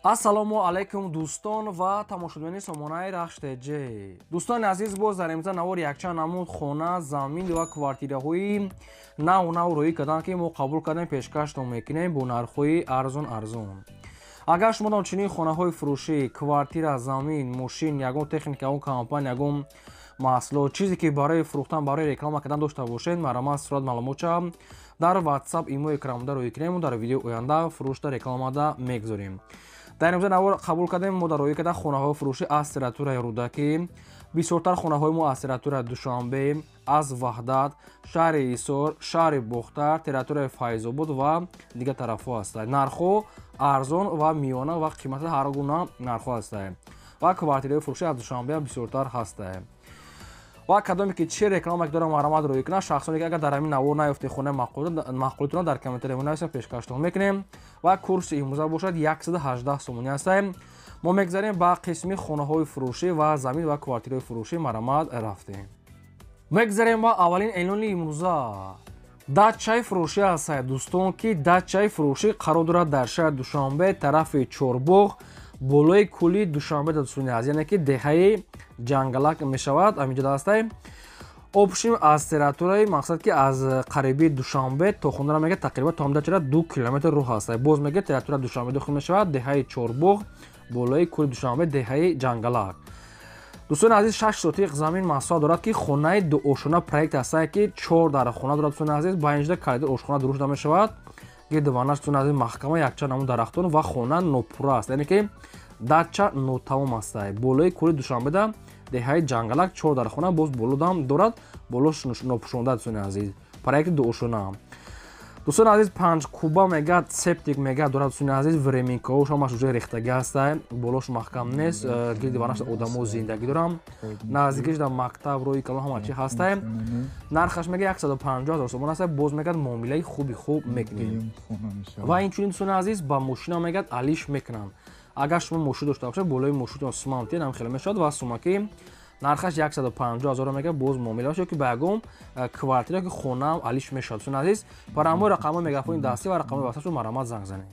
ассалому алайкум дӯстон ва тамошобини сомонаи рахштеҷ. Дӯстони азиз, боз дар имрӯза навори якчанд намуд хона, замин ва квартираҳои наву рӯӣ кардан, ки мо қабул кардем пешкаштон мекунем бо нархҳои арзон. Агар шумо дар чунин хонаҳои фурӯшӣ, квартира, замин, мошин, ягон техника, ягон компания, ягон маҳсулот, чизе ки барои фурӯхтан, барои реклама кардан дошта бошед, маромад сурат маълумота дар WhatsApp имои экраномада рӯй кунем. Дар видеои оянда фурӯшта рекламада мегузорем. дар имрӯза навор қабул кардем мо дар рӯи карда хонаҳои фурӯшӣ аз территорияи рӯдакӣ. бисёртар хонаҳои мо аз территорияи душанбе, аз ваҳдат, шаҳри ҳисор, шаҳри бохтар, территорияи файзобод ва дигар тарафҳо ҳастанд. нархҳо арзон ва миёна ва қимати ҳар гуна нархҳо ҳастанд ва квартираҳои фурӯшӣ аз душанбе ҳам бисёртар ҳастанд. ва кадоме ки чӣ реклама ки дорам маромад рӯй кунад, шахсоне ки агар дар ҳамин навор наёфтед хонаи мақулатона дар комментария менависед, пешкаштон мекунем. ва курси имрӯза бошад 118 сомонӣ ҳастанд. мо мегзарем ба қисми хонаҳои фурӯшӣ ва замин ва квартираҳои фурӯшӣ маромад рафтем. мегзарем ба аввалин эълони имрӯза. дачаи фурӯшӣ ҳастанд дӯстон, ки дачаи фурӯшӣ қарор дорад дар шаҳри душанбе, тарафи чорбоғ, болои кӯли душанбе дастуни аз, яъне ки деҳаи ҷангалак мешавад. аминҷода ҳастанд. опшим аз территорияи мақсад ки аз қариби душанбе то хонара мега тақрибан то ҳамда чора 2 километр рӯ ҳастанд. боз мега территорияи душанбе дохил мешавад, деҳаи чорбоғ, болои кӯли душанбе, деҳаи ҷангалак. дӯстони азиз, 6 сотиқ замин маҳсулот дорад, ки хонаи дуошона проект ҳастанд, ки 4 дар хона дорад. дӯстони азиз, ба инҷода калиди ошхона дурушта мешавад. гирдуванаш дӯстони азиз маҳкама, якчанд намуд дарахтон ва хона нопурра аст, яъне ки дача нотамом ҳастанд. болои кӯли душанбеда, деҳаи ҷангалак, 4 дар хона, боз болодам дорад, болош нопӯшонда. дӯстони азиз, проекти дуошона. дӯстони азиз, 5 куба мега септик мега дорад. дӯстони азиз, временкаҳош ҳамаш ҷои рехтагӣ ҳастанд, болош маҳкам нест. гирдиванаш одамо зиндагӣ дорам, наздикиш дар мактаб, роҳи калон ҳама чӣ ҳастанд. нархаш мега 150 000 сомон ҳастанд. боз мегӯяд муомилаи хуби хуб мекунем. ва инчунин дӯстони азиз, ба мошина мегӯяд алиш мекунанд. агар шумо мошин дошта бошед, болои мошинтон сумамтин ҳам хеле мешавад ва сумаки нархаш 150 000 мега боз муомила шуд, ки ба ягон квартира ки хона алиш мешавад. дӯстони азиз, барамои рақамҳои мегафони дастӣ ва рақамҳои ватсапшон маромад занг занед.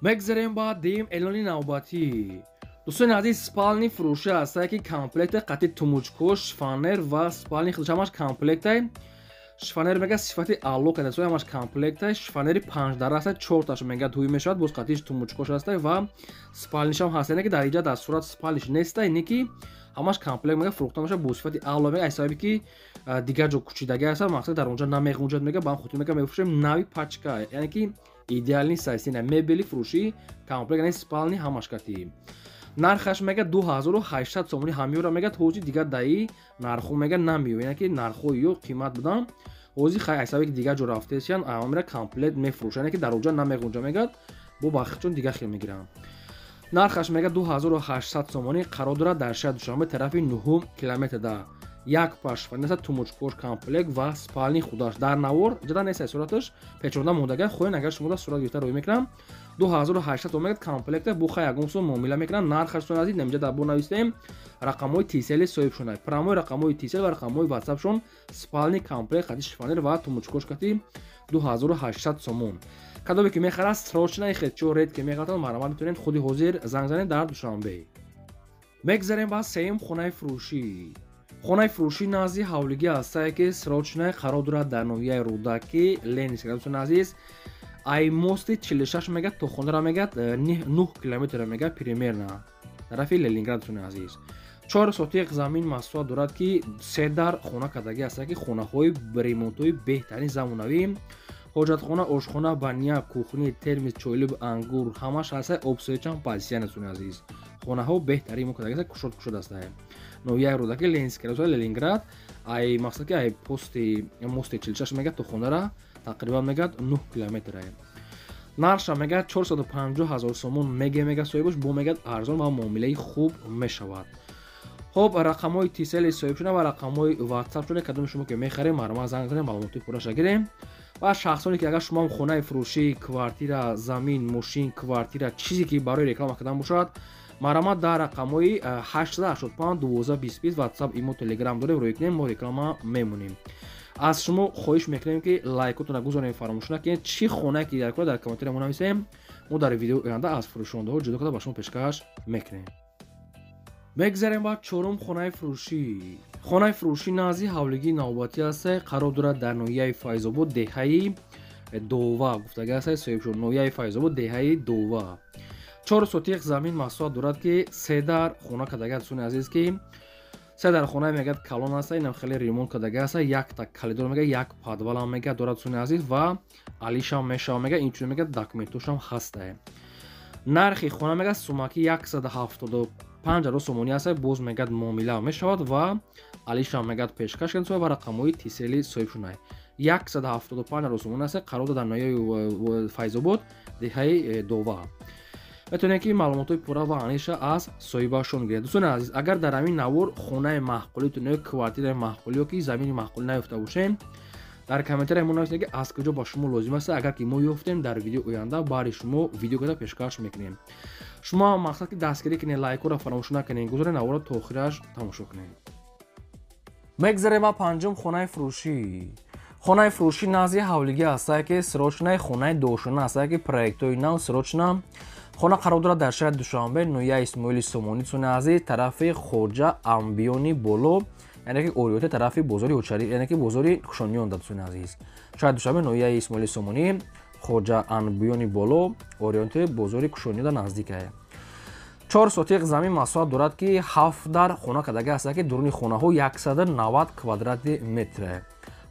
мегзарем ба дим эълони навбатӣ. дӯстони азиз, спални фурӯшӣ ҳастанд, ки комплекти қатъи тумучкош, шифонер ва спални худаш ҳамаш комплектае. шифонер мега сифати аъло карда, ҳамаш комплектае. шифонери 5 дара ҳастанд, 4 таш мега дуй мешавад, боз қатъиш тумучкош ҳастанд ва спалниш ҳам ҳаст, яъне ки дар инҷа дар сурат спалниш неста, яъне ки ҳамаш комплект мега фурӯхта мешавад бо сифати аъло мега, аз сабаби ки дигар ҷо кучидагӣ ҳастанд, мақсад дар онҷа намеғунҷад мега, ба ҳам хотир мега мефурӯшем нави пачка, яъне ки идеал нест сайсина мебели фурӯшӣ комплект, яъне спални ҳамаш кати. нархаш мега 2800 сомонӣ ҳамёра мега, ҳозир дигар даи нархҳо мега намеёбад, яъне ки нархҳо ё қимат будан, ҳозир хай аз сабаби ки дигар ҷо рафтесиян амира комплект мефурӯшанд, яъне ки дар онҷа намеғунҷа мегӯяд, бо бахчон дигар хел мегиранд. нархаш мега 2800 сомонӣ, қарор дорад дар шаҳри душанбе, тарафи 9 километрда. як пар шифонер, тумучкош комплект ва спални худаш дар навор ҷада нест, сураташ печонда мондаган. хоҳен агар шумо дар сурат гирифта рӯй мекунам, 2800 сомон мега комплекте бо хай ягон сом муомила мекунанд. нархаш сон азиз немҷа дар бо нависем рақамҳои тисели соҳибшона, прамои рақамҳои тисел ва рақамҳои ватсапшон. спални комплект қатъи шифонер ва тумучкош кати 2800 сомон. кадоме ки мехарад срочна хечо ред ки меғатад маромад метавонед худи ҳозир занг занед дар душанбе. мегзарем ба сеюм хонаи фурӯшӣ. хонаи фурӯшӣ назди ҳавлигӣ ҳастае, ки срочна қарор дорад дар ноҳияи рӯдакӣ, ленинский. дӯстони азиз, аймости 46 мега то хонара мега 9 километр мега примерно тарафи Ленинград. дӯстони азиз, 4 сотиқ замин маҳсулот дорад, ки 3 дар хона кардагӣ ҳастанд, ки хонаҳои ремонтҳои беҳтарин замонавӣ, ҳоҷатхона, ошхона, баня, кухни, термис, чойлуб, ангур ҳамаш ҳастанд. обсоечам позитсиян. дӯстони азиз, хонаҳо беҳтарин ремонт кардагӣ ҳастанд, кушод ҳастанд. ноҳияи рӯдаки Ленинский, Ленинград, ай мақсад ки ай мости 46 мега то хонара тақрибан мега 9 километр. нарша мега 450 000 сомон мега соҳибаш, бо мега арзон ва муомилаи хуб мешавад. хоб, рақамҳои тисели соҳибшуда ва рақамҳои ватсапшоне кадоми шумо ки мехарем маромад занг занед, маълумоти пурраша гирем. ва шахсоне ки агар шумо хонаи фурӯшӣ, квартира, замин, мошин, квартира, чизе ки барои реклама кардан бошад, маромад дар рақамҳои 885 1225 WhatsApp, имо, Telegram дорем, рӯй кунем, мо реклама мемонем. аз шумо хоҳиш мекунем ки лайкотона гузорем, фаромӯш накунед. чӣ хонае ки дар комментария мо нависем, мо дар видеои оянда аз фурӯшондаҳо ҷудо карда ба шумо пешкаш мекунем. мегзарем ба чорум хонаи фурӯшӣ. хонаи фурӯшӣ назди ҳавлигии навбатӣ аст, қарор дорад дар ноҳияи Файзобод, деҳаи Дова. гуфтага аст соҳибшон, ноҳияи Файзобод, деҳаи Дова. 4 сотиқ замин маҳсулот дорад ки 3 дар хона кардага дӯстони азиз ки 3 дар хона мегӯяд калон аст, инам хеле ремонт кардага аст, 1 та калидор мегӯяд, 1 подвалам мегӯяд дорад дӯстони азиз ва алишам мешава мегӯяд, инчунин мегӯяд документошам ҳаст. нархи хона мегӯяд сумаки 175,000 сомонӣ аст, боз мегӯяд муомила мешавад ва алишам мегӯяд пешкаш карда ва рақамҳои тисели соҳибшона 175,000 сомонӣ аст, қарор дар ноҳияи Файзобод, деҳаи Дова. метавонед ки маълумотои пурра ва аниша аз соҳибашон гиред. дӯстони азиз, агар дар ҳамин навор хонаи маҳқулитон ё квартираи маҳқулӣ ё ки замини маҳқулӣ наёфта бошем, дар комментария мо нависед ки аз куҷо ба шумо лозим аст. агар ки мо ёфтем, дар видеои оянда бари шумо видео карда пешкаш мекунем. шумо мақсад ки дастгирӣ кунед, лайкҳоро фаромӯш накунед, гузоред наворро то охираш тамошо кунед. мегзарем ба панҷум хонаи фурӯшӣ. хонаи фурӯшӣ назди ҳавлигӣ аст ки срочнаи хонаи доошона аст ки проектҳои нав срочна. хона қарор дорад дар шаҳри Душанбе, ноҳияи Исмоили Сомонӣ, дӯстони азиз, тарафи Хоҷа Амбиёни боло, яъне ки ориёти тарафи бозори Ҳучари, яъне ки бозори Кушониён да дӯстони азиз. шаҳри Душанбе, ноҳияи Исмоили Сомонӣ, Хоҷа Амбиёни боло, ориёти бозори Кушониён да наздик аст. 4 сотиқ замин маҳсулот дорад ки 7 дар хона кардага аст ки дуруни хонаҳо 190 квадрати метр.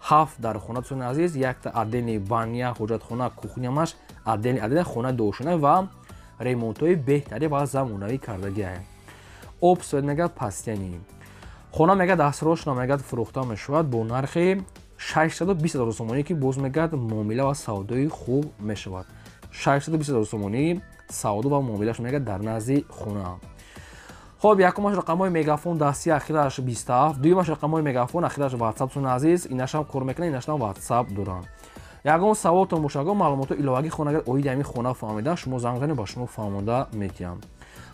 7 дар хона дӯстони азиз, якта отдельни баня, ҳоҷатхона, кухнямаш, отдельни хона доошона ва ремонтҳои беҳтарӣ ва замонавӣ кардагӣ. об свет мегӯяд пастянӣ. хона мегӯяд дастрочна мегӯяд фурӯхта мешавад бо нархи 620,000 сомонӣ ки боз мегӯяд муомила ва савдои хуб мешавад. 620,000 сомонӣ савдо ва муомилаш мегӯяд дар назди хона. хоб, якумаш рақамҳои мегафон дастӣ, ахираш 27, дуюмаш рақамҳои мегафон, ахираш WhatsApp дӯстони азиз, инашам кор мекунад, инашам WhatsApp доранд. ягон савол тамошагон, маълумотои иловагӣ хона агар оиди ҳамин хона фаҳмида, шумо занг занед, ба шумо фаҳмонда метиҳам.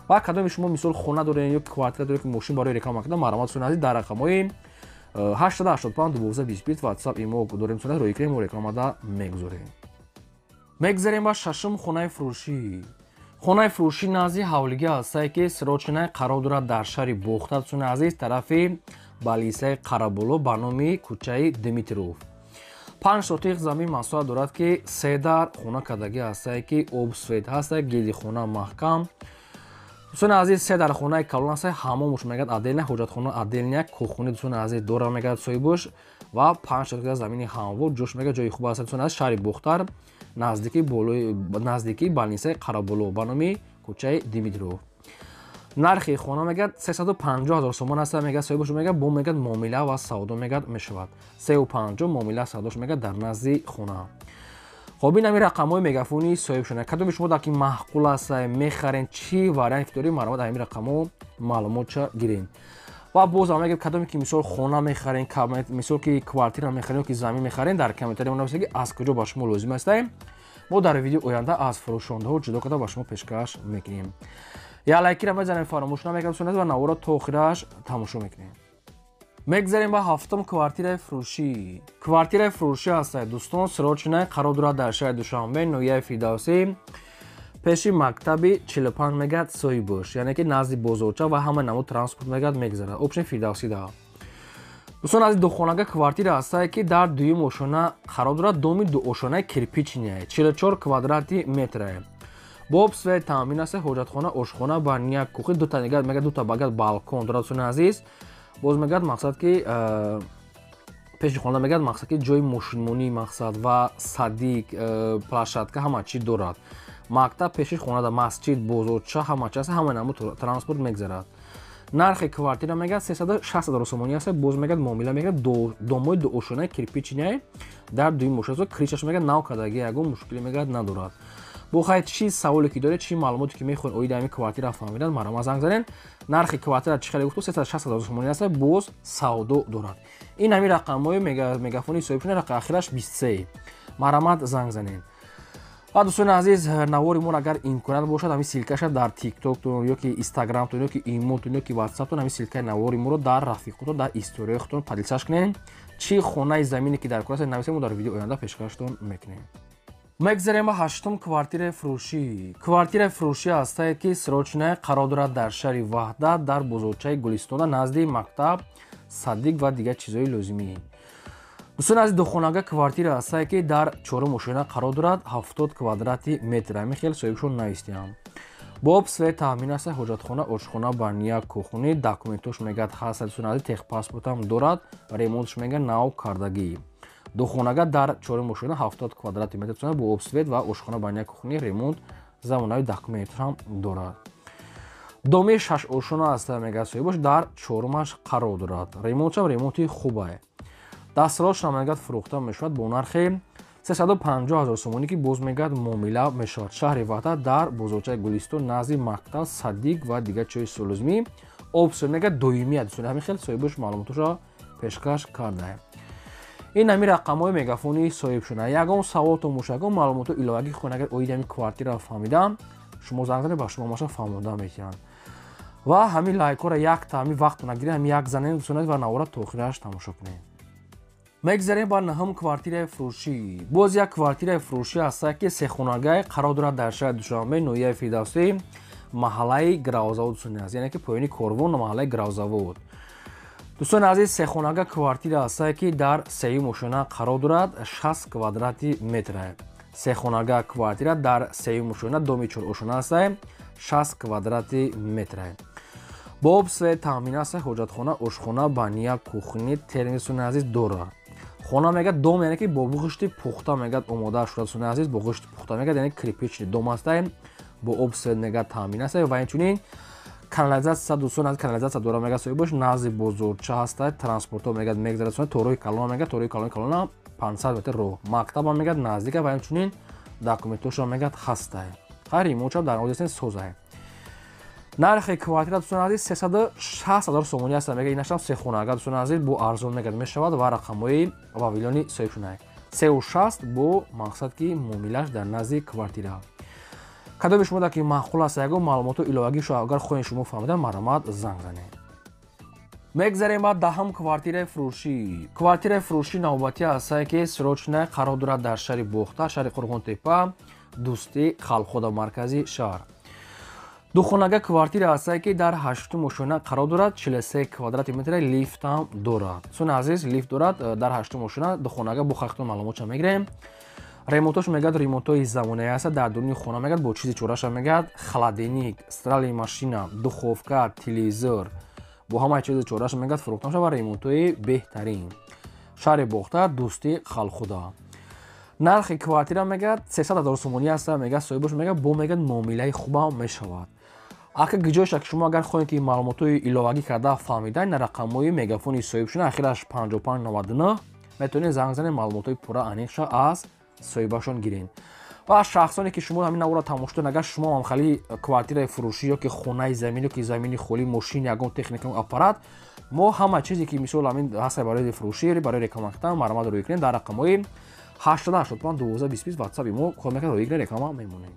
ва кадоми шумо мисол хона доред ё квартира доред ки мошин барои реклама кардан, маълумот дӯстони азиз, дар рақамҳои 885 1225 WhatsApp имо дорем, дӯстони роҳи кунед, мо рекламада мегузорем. мегзарем ба шашум хонаи фурӯшӣ. хонаи фурӯшӣ назди ҳавлигӣ аст ки срочнаи қарор дорад дар шаҳри Бохта, дӯстони азиз, тарафи балисаи Қараболо ба номи кӯчаи Димитров. 5 сотиқ замин маҳсулот дорад ки 3 дар хона кардагӣ аст ки об свет ҳаст, гелди хона маҳкам. дӯстони азиз, 3 дар хонаи калон аст, ҳамомуш мегӯяд отдельна, ҳоҷатхона отдельна, кухони дӯстони азиз дора мегӯяд соҳибуш ва 5 сотиқ замини ҳамвор, ҷош мегӯяд ҷойи хуб аст, дӯстони азиз, шаҳри Бохтар, наздики балисаи Қараболо ба номи кӯчаи Димитров. нархи хона мегӯяд 350,000 сомон аст, мегӯяд соҳибуш мегӯяд бо мегӯяд муомила ва савдо мегӯяд мешавад. 350 муомила савдош мегӯяд дар назди хона. хоб, ин ҳамин рақамҳои мегафони соҳибшона. кадоми шумо даки маҳқул аст, мехарен, чӣ варианти дорем, маълумот ҳамин рақамҳо маълумотша гирем. ва боз ҳам мегӯям, кадоме ки мисол хона мехарен, мисол ки квартира мехарен ё ки замин мехарен, дар комментария нависед ки аз куҷо ба шумо лозим аст. мо дар видеои оянда аз фурӯшондаҳо ҷудо карда ба шумо пешкаш мекунем. я лайкира мезанем, фаромӯш намекунед ва наворро то охираш тамошо мекунем. мегзарем ба ҳафтум квартираи фурӯшӣ. квартираи фурӯшӣ аст дӯстон, срочнаи қарор дорад дар шаҳри Душанбе, ноҳияи Фирдавсӣ, пеши мактаби 45 мегӯяд соҳибуш, яъне ки назди бозорча ва ҳама намуд транспорт мегӯяд мегзарад. опшин Фирдавсӣ да. дӯстон азиз, духонага квартира аст ки дар дуюм ошона қарор дорад, доми дуошонаи кирпични 44 квадрати метр. боб свет таъмин аст, ҳоҷатхона, ошхона, баня, кухни, дута мегӯяд дута багад балкон дорад. дӯстони азиз, боз мегӯяд мақсад ки пеши хона мегӯяд мақсад ки ҷои мошинмонӣ мақсад ва садик, плашадка ҳама чӣ дорад. мактаб пеши хонада, масҷид, бозорча, ҳама чӣ аст, ҳама намуд транспорт мегзарад. нархи квартира мегӯяд 360,000 сомонӣ аст, боз мегӯяд муомила мегӯяд домои дуошонаи кирпични дар дуюм ошона, кришаш мегӯяд нав кардагӣ, ягон мушкиле мегӯяд надорад. бо хайр чӣ саволе ки доред, чӣ маълумоте ки мехоҳед оиди ҳамин квартира фаҳмидан, марома занг занед. нархи квартира чӣ хеле гуфту 360,000 сомонӣ аст, боз савдо дорад. ин ҳамин рақамҳои мегафони соҳибшона, рақами ахираш 23. маромат занг занед. ва дӯстони азиз, навори мо агар имконият бошад, ҳамин силкаша дар тиктоктон ё ки инстаграмтон ё ки имотон ё ки ватсаптон, ҳамин силкаи навори моро дар рафиқотон, дар историёхтон падилсаш кунед. чӣ хонаи замине ки дар кор аст, нависед, мо дар видеои оянда пешкаштон мекунем. мегзарем ба ҳаштум квартираи фурӯшӣ. Квартираи фурӯшӣ ҳастае, ки срочная қарор дорад дар шаҳри Ваҳдат дар бозорчаи Гулистона назди мактаб, садик ва дигар чизҳои лозимӣ. дӯстони азиз, духонага квартира ҳастае, ки дар чорум ошина қарор дорад, 70 квадрати метр. Ҳамин хел соҳибшон навистиам. Бо об свет таъмин аст, ҳоҷатхона, ошхона, баня, кухни, документош мегӯяд ҳаст. дӯстони азиз, техпаспортам дорад, ремонтш мегӯяд нав кардагӣ. духонага дар чорум ошина 70 квадрати метр бо об свет ва ошхона, баня, кухни, ремонт, замонави документам дорад. доми 6 ошона ҳаста мегӯяд соҳибаш, дар чорумаш қарор дорад. ремонтшам ремонти хубае. дастроҳошам мегӯяд фурӯхта мешавад бо нархи 350 000 сомонӣ, ки боз мегӯяд муомила мешавад. шаҳри Ваҳдат дар бозорчаи Гулистон назди мактаб, садик ва дигар чизҳои лозимӣ. обсиё мегӯяд доимия. дӯстони ҳамин хел соҳибаш маълумотошро пешкаш кардае. ин ҳамин рақамҳои мегафони соҳибшона. ягон савол то муша, ягон маълумоту иловагӣ хоҳед, агар оиди ҳамин квартира фаҳмидам, шумо занг занед, ба шумо маша фаҳмонда метиҳанд. ва ҳамин лайкҳоро як таъми вақт нагиред, ҳамин як занед дӯстони ва навора то охираш тамошо кунед. мегзарем ба наҳум квартираи фурӯшӣ. боз як квартираи фурӯшӣ ҳастае, ки сехонагае қарор дорад дар шаҳри Душанбе, ноҳияи Фирдавсӣ, маҳаллаи Гравзавод. дӯстони азиз, яъне ки поёни Корвон, маҳаллаи Гравзавод. дӯстони азиз, сехонага квартира ҳастае, ки дар сеюм ошона қарор дорад, 60 квадрати метре. сехонага квартира дар сеюм ошона, доми 4 ошона ҳастае, 60 квадрати метре. бо об свет таъмин аст, ҳоҷатхона, ошхона, баня, кухни, термос дӯстони азиз дорад. хона мегӯяд дом, яъне ки бо буғишти пухта мегӯяд омода шуда. дӯстони азиз, бо буғишти пухта мегӯяд, яъне крипични дом ҳастае, бо об свет мегӯяд таъмин аст ва инчунин канализатсия. дӯстони азиз, канализатсия дора мегӯяд соҳибаш, назди бозорча ҳастае, транспортҳо мегӯяд мегзарад. дӯстони то роҳи калон мегӯяд, то роҳи калона 500 метр роҳ. мактабам мегӯяд наздика ва инчунин документошам мегӯяд ҳастае. хайр ремонтшам дар одесен созае. нархи квартира дӯстони азиз 360 000 сомонӣ аст. мегӯяд инашам сехонага дӯстони азиз бо арзон мегӯяд мешавад ва рақамҳои павилёни соҳибшона 360 бо мақсад ки муомилаш дар назди квартира. кадоми шумо ки маъқул аст, ягон маълумоту иловагиашо агар хоҳед шумо фаҳмида, маромад занг занед. мегзарем ба даҳум квартираи фурӯшӣ. квартираи фурӯшӣ навбатӣ ҳастае, ки срочная қарор дорад дар шаҳри Бохта, шаҳри Қурғонтепа, дӯсти Халхода, маркази шаҳр. духонага квартира ҳастае, ки дар 8-тум ошона қарор дорад, 43 квадрати метр, лифтам дорад. дӯстони азиз, лифт дорад дар 8-тум ошона. духонага бо хахтон маълумотша мегирем. ремонтош мегӯяд ремонтҳои замонаӣ аст. дар дурuni хона мегӯяд бо чизи чораша мегӯяд холодильник, стиральная машина, духовка, телевизор, бо ҳамаи чизи чораша мегӯяд фурӯхта мешавад ва ремонтҳои беҳтарин. шаҳри Бохта, дӯсти Халхода. нархи квартира мегӯяд 300 000 сомонӣ аст. мегӯяд соҳибаш мегӯяд бо мегӯяд муомилаи хубам мешавад. ака гиҷоиша ки шумо агар хоҳед ки маълумотҳои иловагӣ карда фаҳмида, ин рақамҳои мегафони соҳибшона ахираш 5599 метавонед занг занед, маълумотҳои пурра аниқша аз соҳибашон гиред. ва шахсоне ки шумо ҳамин навора тамошо доред, агар шумо ҳам хали квартираи фурӯшӣ ё ки хонаи замин ё ки замини холӣ, мошин, ягон техника, аппарат, мо ҳама чизе ки мисол ҳамин ҳаста барои фурӯшӣ, барои реклама кардан, маромад рӯй кунем дар рақамҳои 8085 1220 ватсапи мо коҳед мекард рӯй кунед, реклама мемонем.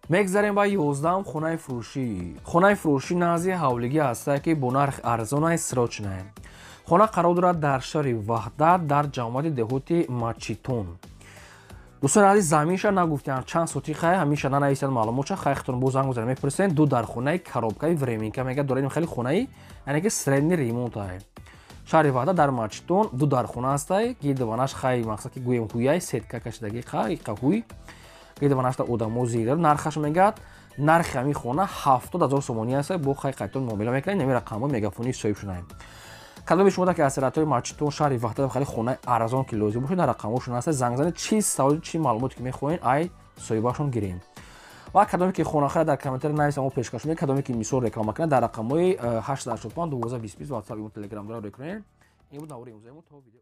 мегзарем ба 11-ум хонаи фурӯшӣ. хонаи фурӯшӣ назди ҳавлигӣ ҳастае, ки бо нархи арзонаи срочная. хона қарор дорад дар шаҳри Ваҳдат, дар ҷамоати деҳоти Мачитон. дӯстони азиз, заминша нагуфтиам чанд соти хай, ҳамиша нанависанд маълумотша, хайхтон бо занг занед мепурсен. ду дар хонаи коробкаи временка мегӯяд дорем, хеле хонаи, яъне ки средни ремонтае. шаҳри Ваҳдат дар Мачитон, ду дар хона ҳастае, гирдиванаш хай, мақсад ки гӯем ҳуяи сетка кашидаги хай, қаҳуй гирдиванашта одамо зира. нархаш мегӯяд, нархи ҳамин хона 70 000 сомонӣ аст. бо хай қайтон муомила мекунед. намин рақамҳо мегафони соҳибшона. кадоми шумо ки аз сиратҳои Мачитон, шаҳри Ваҳдат хеле хонаи арзон ки лозим бошад, дар рақамҳошон аст. занг занед, чӣ саволи, чӣ маълумоте ки мехоҳед, ай соҳибашон гирем. ва кадоме ки хонахира дар комментари нависед, мо пешкаш мекунем. кадоме ки мисол реклама кунед, дар рақамҳои 885 1220 ватсап ё телеграм дора рӯй кунед. ин буд навори имрӯзаи мо. то видео